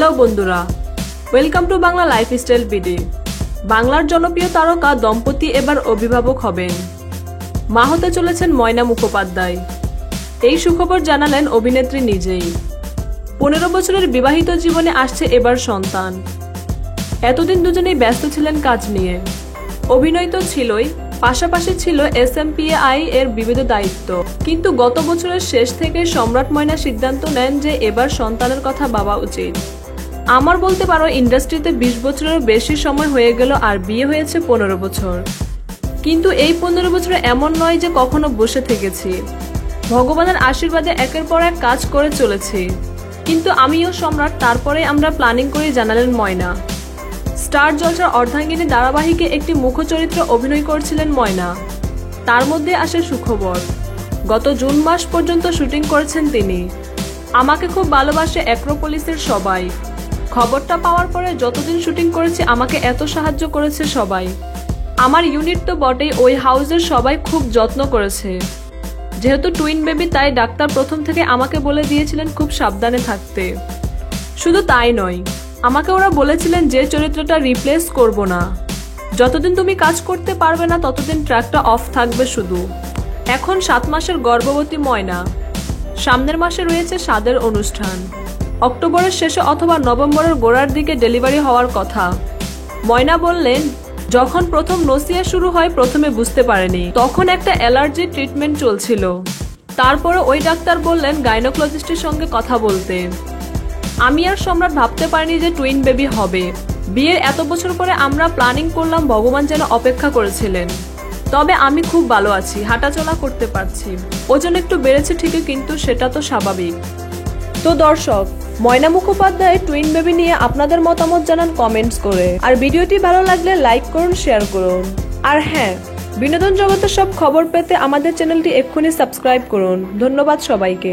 Hello বন্ধুরা, welcome to Bangla lifestyle BD. বাংলার জনপ্রিয় তারকা দম্পতি এবার অভিভাবক হবেন। মা হতে চলেছেন ময়না মুখোপাধ্যায়। এই সুখবর জানালেন অভিনেত্রী নিজেই। 15 বছরের বিবাহিত জীবনে আসছে এবার সন্তান। এতদিন দুজনেই ব্যস্ত ছিলেন কাজ নিয়ে। অভিনয় তো ছিলই, পাশাপাশি ছিল SMPAI এর বিবিধ দায়িত্ব। কিন্তু গত বছরের শেষ থেকে সম্রাট ময়না সিদ্ধান্ত নেন যে এবার সন্তানের কথা ভাবা উচিত। আমার বলতে পারো ইন্ডাস্ট্রিতে 20 বছরেরও বেশি সময় হয়ে গেল আর বিয়ে হয়েছে 15 বছর। কিন্তু এই 15 বছরে এমন নয় যে কখনো বসে থেকেছি। ভগবানের আশীর্বাদে একের পর এক কাজ করে চলেছি। কিন্তু আমিও সম্রাট, তারপরে আমরা প্ল্যানিং করে জানালেন ময়না। স্টার জলসার অর্ধাঙ্গিনী ধারাবাহিকে একটি মুখ্য চরিত্রে অভিনয় করছিলেন ময়না। তার মধ্যে আসে সুখবর, গত জুন মাস পর্যন্ত শুটিং করেছেন তিনি। আমাকে খুব ভালোবাসে অ্যাক্রোপলিসের সবাই। খবরটা পাওয়ার পরে যতদিন শুটিং করেছি আমাকে এত সাহায্য করেছে সবাই। আমার ইউনিট তো বটেই, ওই হাউসের সবাই খুব যত্ন করেছে। যেহেতু টুইন বেবি, তাই ডাক্তার প্রথম থেকে আমাকে বলে দিয়েছিলেন খুব সাবধানে থাকতে। শুধু তাই নয়, আমাকে ওরা বলেছিলেন যে চরিত্রটা রিপ্লেস করব না। যতদিন তুমি কাজ করতে পারবে না ততদিন ট্র্যাকটা অফ থাকবে শুধু। এখন 7 মাসের গর্ভবতী ময়না। সামনের মাসে রয়েছে স্বাদের অনুষ্ঠান। অক্টোবরের শেষে অথবা নভেম্বরের গোড়ার দিকে ডেলিভারি হওয়ার কথা। ময়না বললেন, যখন প্রথম নসিয়া শুরু হয় প্রথমে বুঝতে পারেনি, তখন একটা অ্যালার্জি ট্রিটমেন্ট চলছিল। তারপরে ওই ডাক্তার বললেন গাইনোকোলজিস্টের সঙ্গে কথা বলতে। আমি আর সম্রাট ভাবতে পারিনি যে টুইন বেবি হবে। বিয়ের এত বছর পরে আমরা প্ল্যানিং করলাম, ভগবান যেন অপেক্ষা করেছিলেন। তবে আমি খুব ভালো আছি, হাঁটাচলা করতে পারছি। ওজন একটু বেড়েছে ঠিকই, কিন্তু সেটা তো স্বাভাবিক। তো দর্শক, ময়না মুখোপাধ্যায় টুইন বেবি নিয়ে আপনাদের মতামত জানান কমেন্টস করে। আর ভিডিওটি ভালো লাগলে লাইক করুন, শেয়ার করুন। আর হ্যাঁ, বিনোদন জগতের সব খবর পেতে আমাদের চ্যানেলটি এক্ষুনি সাবস্ক্রাইব করুন। ধন্যবাদ সবাইকে।